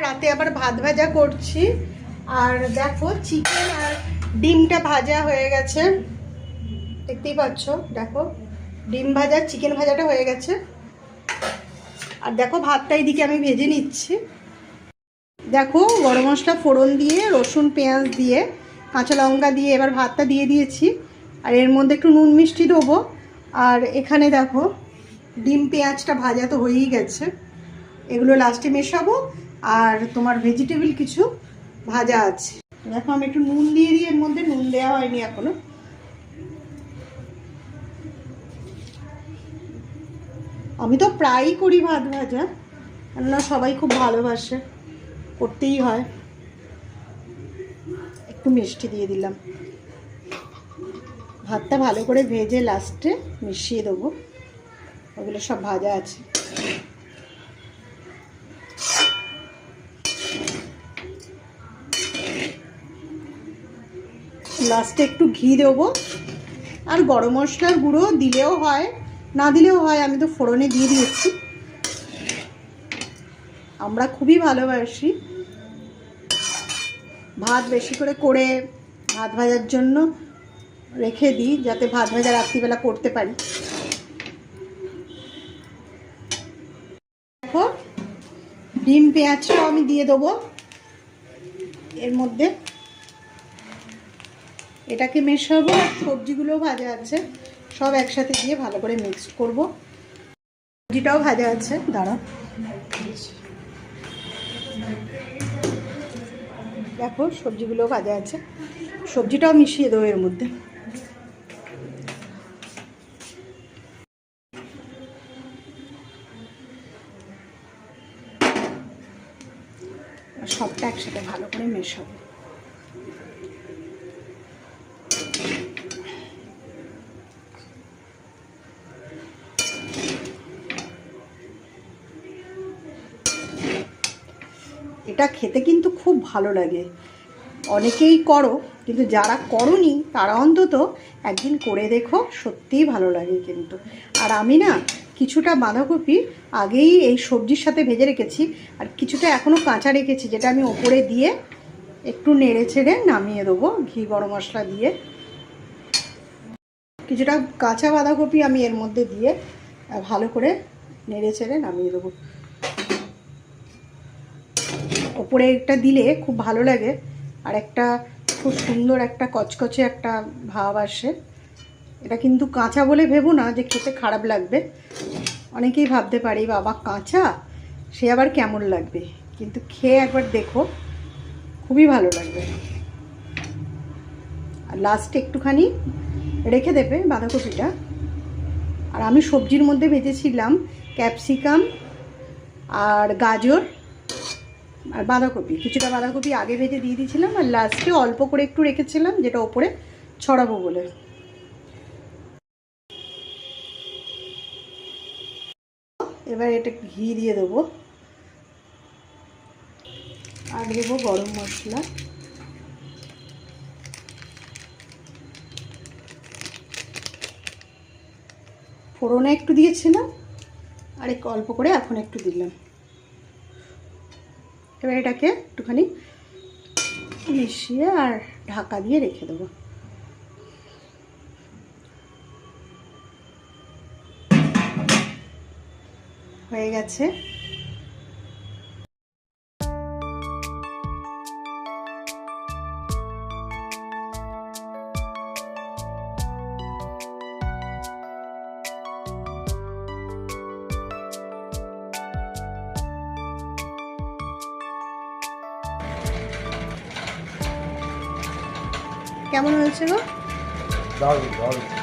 রাতে আবার ভাত ভাজা করছি। আর দেখো চিকেন আর ডিমটা ভাজা হয়ে গেছে, দেখতেই পাচ্ছ। দেখো ডিম ভাজা চিকেন ভাজাটা হয়ে গেছে। আর দেখো ভাতটা এইদিকে আমি ভেজে নিচ্ছি। দেখো গরম মশলা ফোড়ন দিয়ে রসুন পেঁয়াজ দিয়ে কাঁচা লঙ্কা দিয়ে এবার ভাতটা দিয়ে দিয়েছি। আর এর মধ্যে একটু নুন মিষ্টি দেবো। আর এখানে দেখো ডিম পেঁয়াজটা ভাজা তো হয়েই গেছে, এগুলো লাস্টে মেশাবো। আর তোমার ভেজিটেবল কিছু ভাজা আছে। দেখো আমি একটু নুন দিয়ে দিই, এর মধ্যে নুন দেওয়া হয়নি এখনো। আমি তো প্রায়ই করি ভাত ভাজা, কেননা সবাই খুব ভালোবাসে, করতেই হয়। একটু মিষ্টি দিয়ে দিলাম, ভাতটা ভালো করে ভেজে লাস্টে মিশিয়ে দেবো। ওগুলো সব ভাজা আছে। লাস্টে একটু ঘি দেবো। আর গরম মশলার গুঁড়ো দিলেও হয়, না দিলেও হয়, আমি তো ফোড়নে দিয়ে দিয়েছি। আমরা খুবই ভালোবাসি ভাত বেশি করে করে ভাত ভাজার জন্য রেখে দিই, যাতে ভাত ভাজা রাত্রিবেলা করতে পারি। দেখো ডিম পেঁয়াজটাও আমি দিয়ে দেবো এর মধ্যে, এটাকে মেশাবো। সবজিগুলোও ভাজা আছে, সব একসাথে দিয়ে ভালো করে মিক্স করব। সবজিটাও ভাজা আছে, দাঁড়া। দেখো সবজিগুলোও ভাজা আছে, সবজিটাও মিশিয়ে দেবো এর মধ্যে। সবটা একসাথে ভালো করে মেশাবো। এটা খেতে কিন্তু খুব ভালো লাগে। অনেকেই করো, কিন্তু যারা করোনি তারা অন্তত একদিন করে দেখো, সত্যিই ভালো লাগে কিন্তু। আর আমি না কিছুটা বাঁধাকপি আগেই এই সবজির সাথে ভেজে রেখেছি, আর কিছুটা এখনও কাঁচা রেখেছি, যেটা আমি ওপরে দিয়ে একটু নেড়ে ছেড়ে নামিয়ে দেবো ঘি গরম মশলা দিয়ে। কিছুটা কাঁচা বাঁধাকপি আমি এর মধ্যে দিয়ে ভালো করে নেড়ে ছেড়ে নামিয়ে দেবো। ওপরে একটা দিলে খুব ভালো লাগে, আর একটা খুব সুন্দর একটা কচকচে একটা ভাব আসে। এটা কিন্তু কাঁচা বলে ভেবো না যে খেতে খারাপ লাগবে। অনেকেই ভাবতে পারে বাবা কাঁচা, সে আবার কেমন লাগবে, কিন্তু খেয়ে একবার দেখো, খুবই ভালো লাগবে। আর লাস্টে একটুখানি রেখে দেবে বাঁধাকপিটা। আর আমি সবজির মধ্যে ভেজেছিলাম ক্যাপসিকাম আর গাজর আর বাঁধাকপি। কিছুটা বাঁধাকপি আগে ভেজে দিয়ে দিয়েছিলাম, আর লাস্টে অল্প করে একটু রেখেছিলাম, যেটা ওপরে ছড়াবো বলে। এবার এটা ঘি দিয়ে দেবো, আর দেবো গরম মশলা। ফোড়নে একটু দিয়েছিলাম, আর একটু অল্প করে এখন একটু দিলাম। এবার এটাকে একটুখানি মিশিয়ে আর ঢাকা দিয়ে রেখে দেবো। হয়ে গেছে। কেমন হয়েছে গো? দারুণ দারুণ।